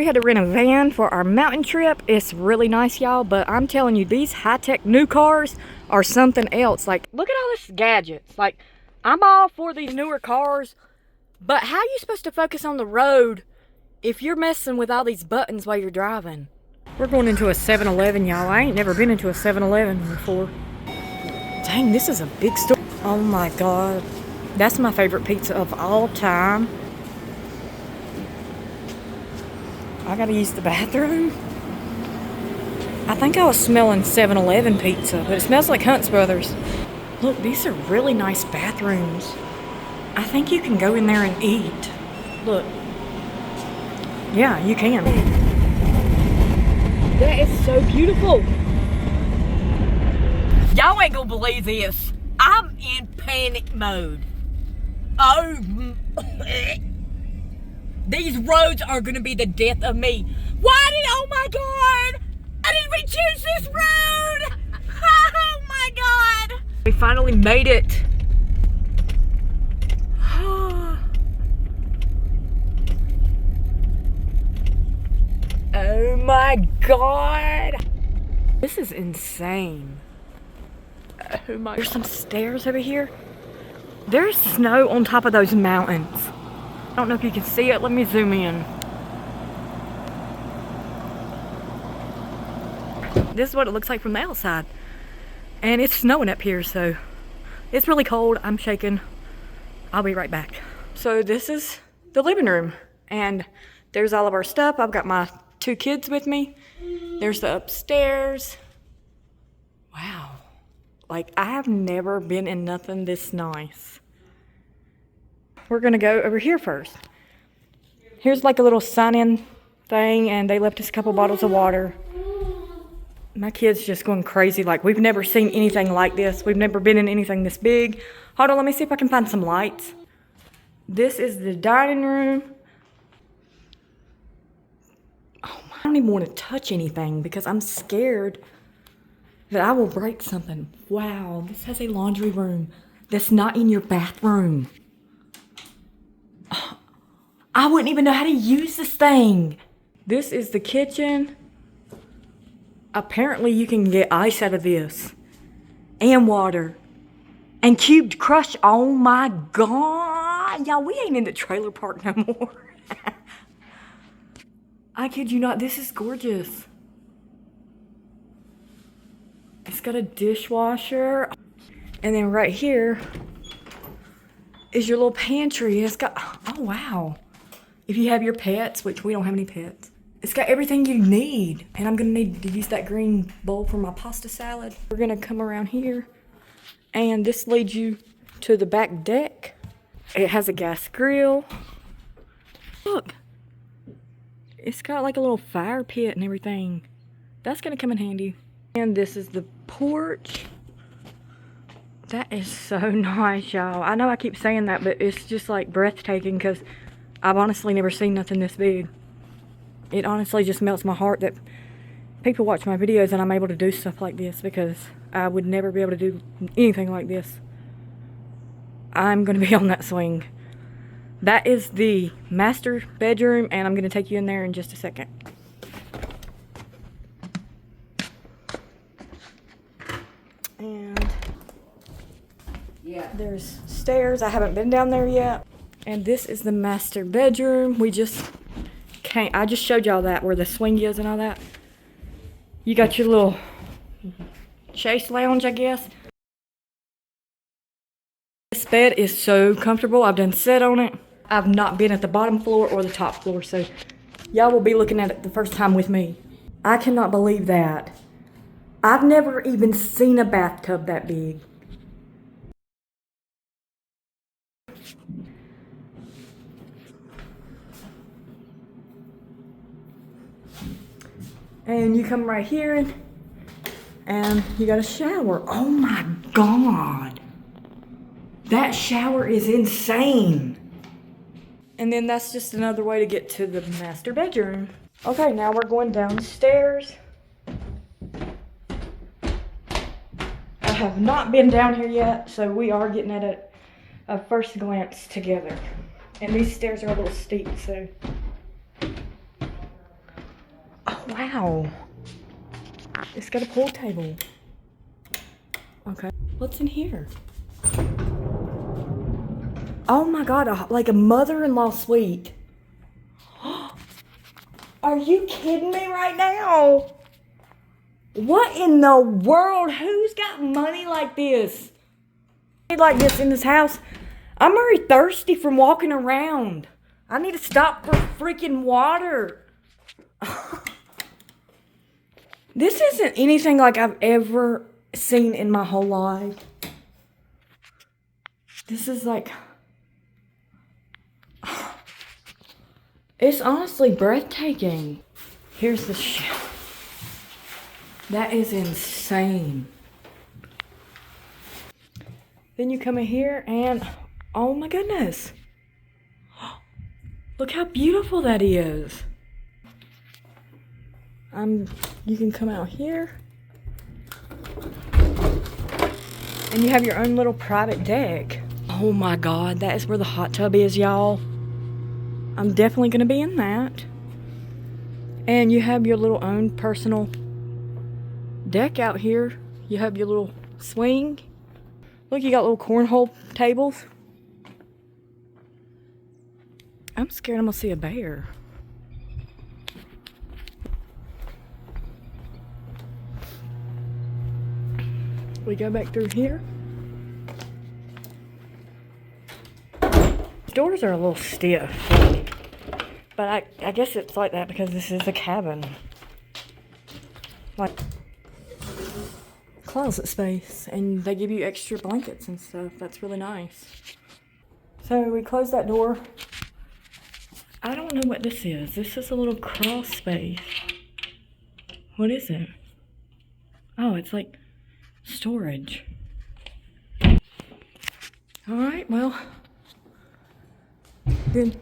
We had to rent a van for our mountain trip. It's really nice, y'all, but I'm telling you, these high-tech new cars are something else. Like, look at all this gadgets. Like, I'm all for these newer cars, but how are you supposed to focus on the road if you're messing with all these buttons while you're driving? We're going into a 7-Eleven, y'all. I ain't never been into a 7-Eleven before. Dang, this is a big store. Oh my God. That's my favorite pizza of all time. I gotta use the bathroom. I think I was smelling 7-Eleven pizza, but it smells like Hunt's Brothers. Look, these are really nice bathrooms. I think you can go in there and eat. Look. Yeah, you can. That is so beautiful. Y'all ain't gonna believe this. I'm in panic mode. Oh. These roads are gonna be the death of me. Oh my God! Why did we choose this road? Oh my God! We finally made it. Oh my God! This is insane. Oh my God. There's some stairs over here. There's snow on top of those mountains. I don't know if you can see it. Let me zoom in. This is what it looks like from the outside. And it's snowing up here, so it's really cold. I'm shaking. I'll be right back. So this is the living room. And there's all of our stuff. I've got my 2 kids with me. There's the upstairs. Wow. Like, I have never been in nothing this nice. We're gonna go over here first. Here's like a little sign-in thing, and they left us a couple bottles of water. My kid's just going crazy. Like, we've never seen anything like this. We've never been in anything this big. Hold on, let me see if I can find some lights. This is the dining room. Oh, I don't even want to touch anything because I'm scared that I will break something. Wow, this has a laundry room that's not in your bathroom. I wouldn't even know how to use this thing. This is the kitchen. Apparently you can get ice out of this. And water. And cubed crush. Oh my God. Y'all, we ain't in the trailer park no more. I kid you not, this is gorgeous. It's got a dishwasher. And then right here is your little pantry. It's got, oh wow. If you have your pets, which we don't have any pets, it's got everything you need. And I'm gonna need to use that green bowl for my pasta salad. We're gonna come around here, and this leads you to the back deck. It has a gas grill. Look, it's got like a little fire pit and everything. That's gonna come in handy. And this is the porch. That is so nice, y'all. I know I keep saying that, but it's just like breathtaking because I've honestly never seen nothing this big. It honestly just melts my heart that people watch my videos and I'm able to do stuff like this, because I would never be able to do anything like this. I'm going to be on that swing. That is the master bedroom, and I'm going to take you in there in just a second. And there's stairs. I haven't been down there yet. And this is the master bedroom. I just showed y'all that, where the swing is and all that. You got your little chase lounge, I guess. This bed is so comfortable. I've done sit on it. I've not been at the bottom floor or the top floor, so y'all will be looking at it the first time with me. I cannot believe that. I've never even seen a bathtub that big. And you come right here and you got a shower. Oh my God. That shower is insane. And then that's just another way to get to the master bedroom. Okay, now we're going downstairs. I have not been down here yet, so we are getting at a first glance together. And these stairs are a little steep, so wow. It's got a pool table. Okay. What's in here? Oh my God, like a mother-in-law suite. Are you kidding me right now? What in the world? Who's got money like this? Like this in this house? I'm already thirsty from walking around. I need to stop for freaking water. This isn't anything like I've ever seen in my whole life. This is like... It's honestly breathtaking. Here's the shit. That is insane. Then you come in here and... Oh my goodness. Look how beautiful that is. You can come out here. And you have your own little private deck. Oh my God, that is where the hot tub is, y'all. I'm definitely gonna be in that. And you have your little own personal deck out here. You have your little swing. Look, you got little cornhole tables. I'm scared I'm gonna see a bear. We go back through here. The doors are a little stiff. But I guess it's like that because this is a cabin. Like closet space. And they give you extra blankets and stuff. That's really nice. So we close that door. I don't know what this is. This is a little crawl space. What is it? Oh, it's like storage. Alright, well. Then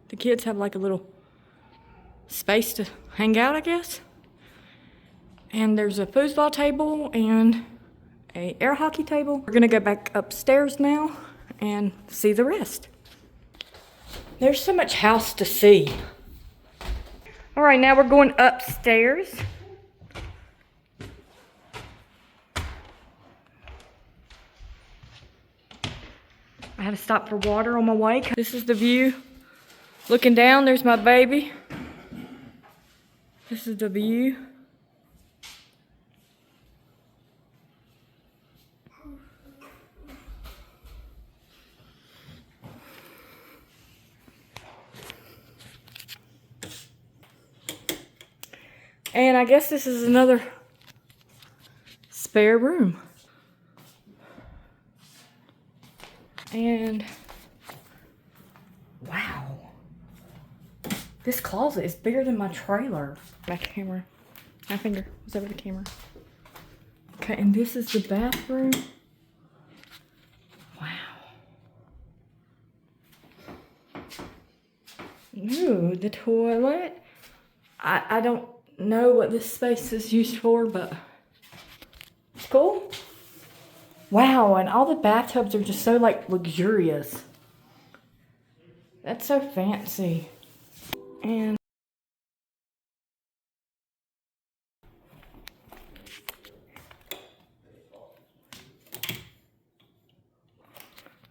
the kids have like a little space to hang out, I guess. And there's a foosball table and a air hockey table. We're gonna go back upstairs now and see the rest. There's so much house to see. All right, now we're going upstairs. I had to stop for water on my way. This is the view. Looking down, there's my baby. This is the view. And I guess this is another spare room. And wow, this closet is bigger than my trailer. My camera, my finger was over the camera. Okay, and this is the bathroom. Wow. Ooh, the toilet. I don't know what this space is used for, but it's cool. Wow, and all the bathtubs are just so like luxurious. That's so fancy. And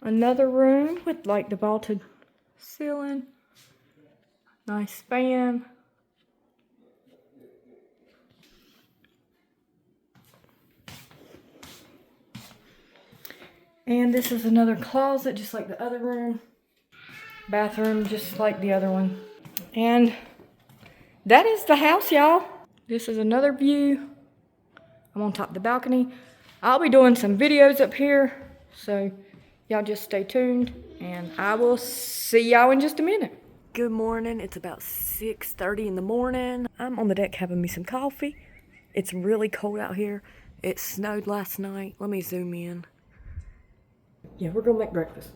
another room with like the vaulted ceiling. Nice fan. And this is another closet, just like the other room. Bathroom, just like the other one. And that is the house, y'all. This is another view. I'm on top of the balcony. I'll be doing some videos up here, so y'all just stay tuned, and I will see y'all in just a minute. Good morning. It's about 6:30 in the morning. I'm on the deck having me some coffee. It's really cold out here. It snowed last night. Let me zoom in. Yeah, we're gonna make breakfast.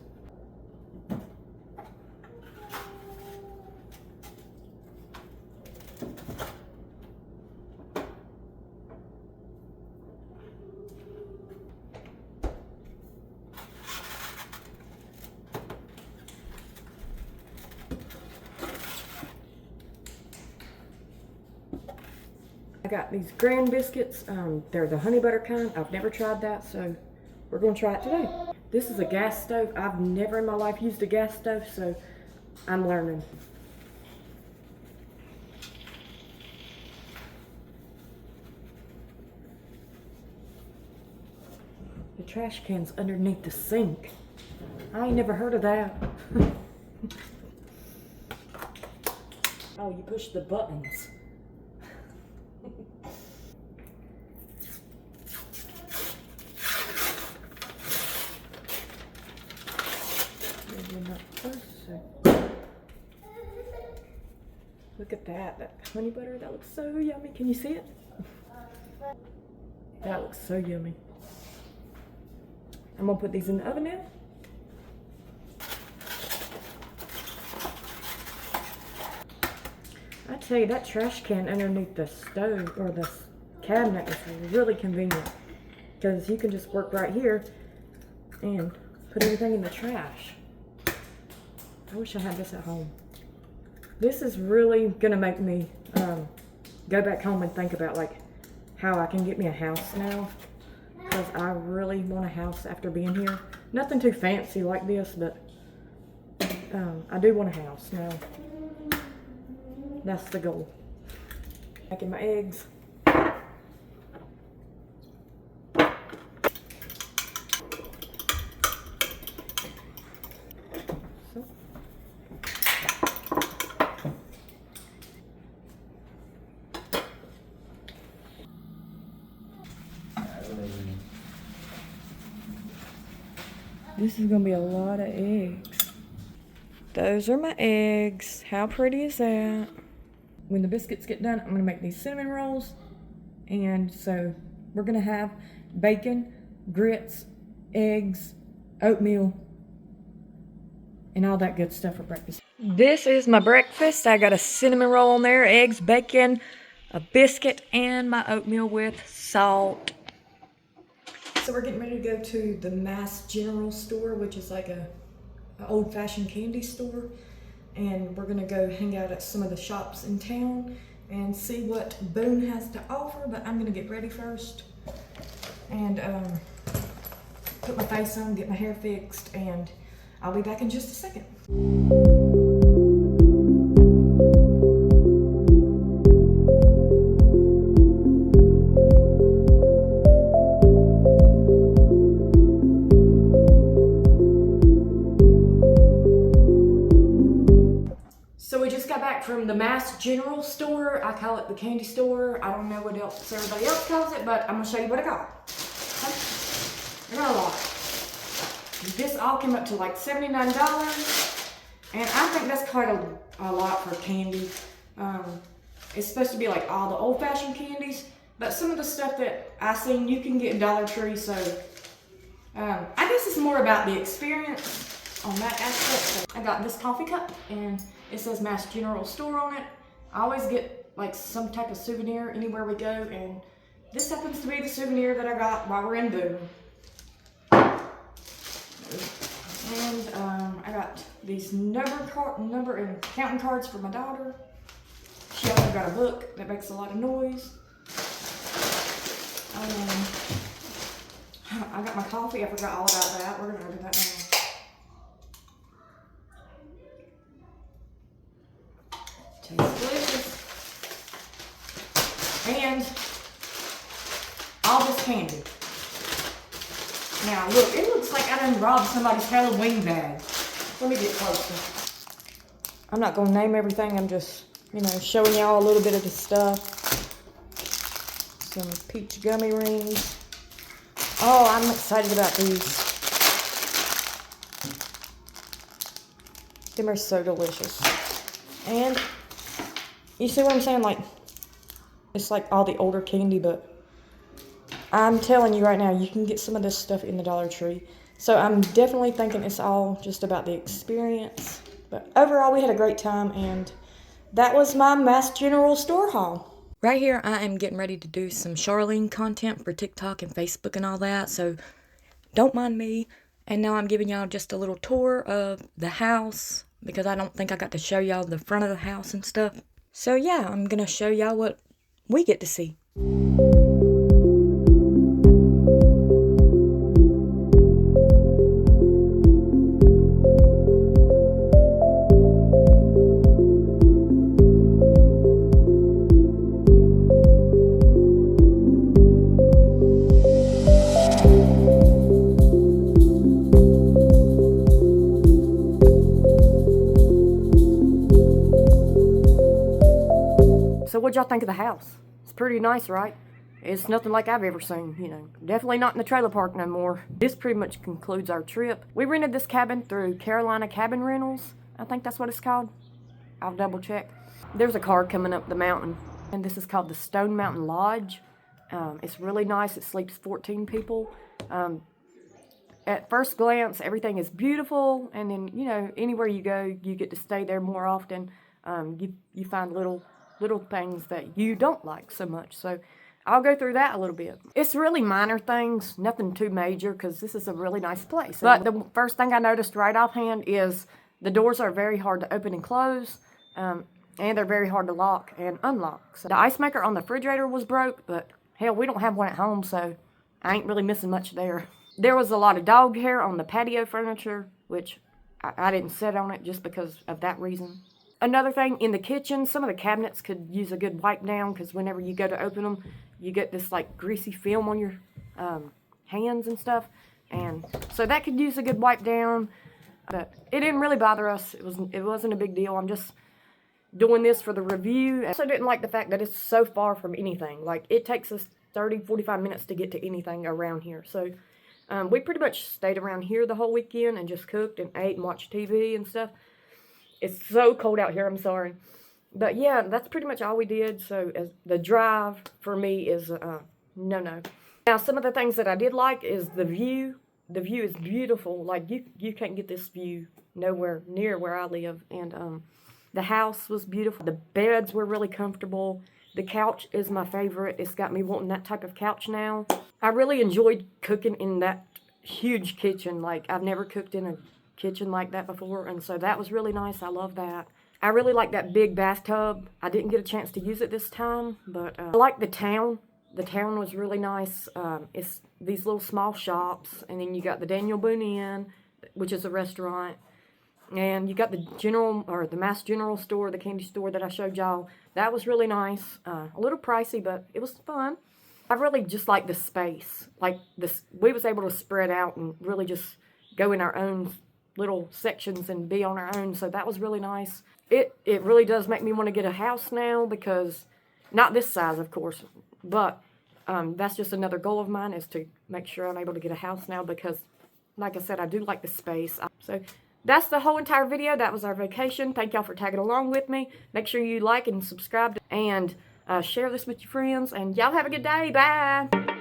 got these Grand Biscuits. They're the honey butter kind. I've never tried that, so we're gonna try it today. This is a gas stove. I've never in my life used a gas stove, so I'm learning. The trash can's underneath the sink. I ain't never heard of that. Oh, you push the buttons. Look at that. That honey butter, that looks so yummy. Can you see it? That looks so yummy. I'm gonna put these in the oven now. I tell you, that trash can underneath the stove or the cabinet is really convenient because you can just work right here and put everything in the trash. I wish I had this at home. This is really gonna make me go back home and think about like how I can get me a house now, because I really want a house after being here. Nothing too fancy like this, but I do want a house now. That's the goal. Making my eggs. This is gonna be a lot of eggs. Those are my eggs. How pretty is that? When the biscuits get done, I'm gonna make these cinnamon rolls. And so we're gonna have bacon, grits, eggs, oatmeal, and all that good stuff for breakfast. This is my breakfast. I got a cinnamon roll on there, eggs, bacon, a biscuit, and my oatmeal with salt. So we're getting ready to go to the Mass General Store, which is like a old-fashioned candy store. And we're gonna go hang out at some of the shops in town and see what Boone has to offer, but I'm gonna get ready first and put my face on, get my hair fixed, and I'll be back in just a second. So we just got back from the Mass General Store. I call it the candy store. I don't know what else everybody else calls it, but I'm gonna show you what I got. I got a lot. This all came up to like $79, and I think that's quite a lot for candy. It's supposed to be like all the old-fashioned candies, but some of the stuff that I seen you can get in Dollar Tree, so I guess it's more about the experience on that aspect. So I got this coffee cup, and it says Mass General Store on it. I always get like some type of souvenir anywhere we go, and this happens to be the souvenir that I got while we're in Boone. And I got these number and counting cards for my daughter. She also got a book that makes a lot of noise. I got my coffee. I forgot all about that. We're gonna open that now. Tastes delicious. And all this candy. Now look, it looks like I done robbed somebody's Halloween bag. Let me get closer. I'm not gonna name everything, I'm just, showing y'all a little bit of the stuff. Some peach gummy rings. Oh, I'm excited about these. Them are so delicious. And you see what I'm saying? Like, it's like all the older candy, but I'm telling you right now, you can get some of this stuff in the Dollar Tree. So I'm definitely thinking it's all just about the experience. But overall, we had a great time, and that was my Mass General Store haul. Right here, I am getting ready to do some Charlene content for TikTok and Facebook and all that, so don't mind me. And now I'm giving y'all just a little tour of the house, because I don't think I got to show y'all the front of the house and stuff. So yeah, I'm gonna show y'all what we get to see. So what'd y'all think of the house? It's pretty nice, right? It's nothing like I've ever seen, you know. Definitely not in the trailer park no more. This pretty much concludes our trip. We rented this cabin through Carolina Cabin Rentals. I think that's what it's called. I'll double check. There's a car coming up the mountain, and this is called the Stone Mountain Lodge. It's really nice. It sleeps 14 people. At first glance, everything is beautiful, and then, you know, anywhere you go, you get to stay there more often. You find little things that you don't like so much. So I'll go through that a little bit. It's really minor things, nothing too major, because this is a really nice place. But the first thing I noticed right offhand is the doors are very hard to open and close, and they're very hard to lock and unlock. So the ice maker on the refrigerator was broke, but hell, we don't have one at home, so I ain't really missing much there. There was a lot of dog hair on the patio furniture, which I didn't sit on it just because of that reason. Another thing, in the kitchen, some of the cabinets could use a good wipe down, because whenever you go to open them, you get this like greasy film on your hands and stuff, and so that could use a good wipe down. But it didn't really bother us. It wasn't a big deal. I'm just doing this for the review. I also didn't like the fact that it's so far from anything. Like, it takes us 30-45 minutes to get to anything around here. So we pretty much stayed around here the whole weekend and just cooked and ate and watched TV and stuff. It's so cold out here, I'm sorry. But yeah, that's pretty much all we did. So as the drive for me is no. Now, some of the things that I did like is the view. The view is beautiful. Like, you can't get this view nowhere near where I live. And the house was beautiful. The beds were really comfortable. The couch is my favorite. It's got me wanting that type of couch now. I really enjoyed cooking in that huge kitchen. Like, I've never cooked in a kitchen like that before, and so that was really nice. I love that. I really like that big bathtub. I didn't get a chance to use it this time, but I like the town. The town was really nice. It's these little small shops, and then you got the Daniel Boone Inn, which is a restaurant, and you got the Mass General store, the candy store that I showed y'all. That was really nice. A little pricey, but it was fun. I really just like the space. Like, we was able to spread out and really just go in our own little sections and be on our own, so that was really nice. It really does make me want to get a house now, because not this size, of course, but that's just another goal of mine, is to make sure I'm able to get a house now, because like I said, I do like the space. So that's the whole entire video. That was our vacation. Thank y'all for tagging along with me. Make sure you like and subscribe and share this with your friends, and y'all have a good day. Bye.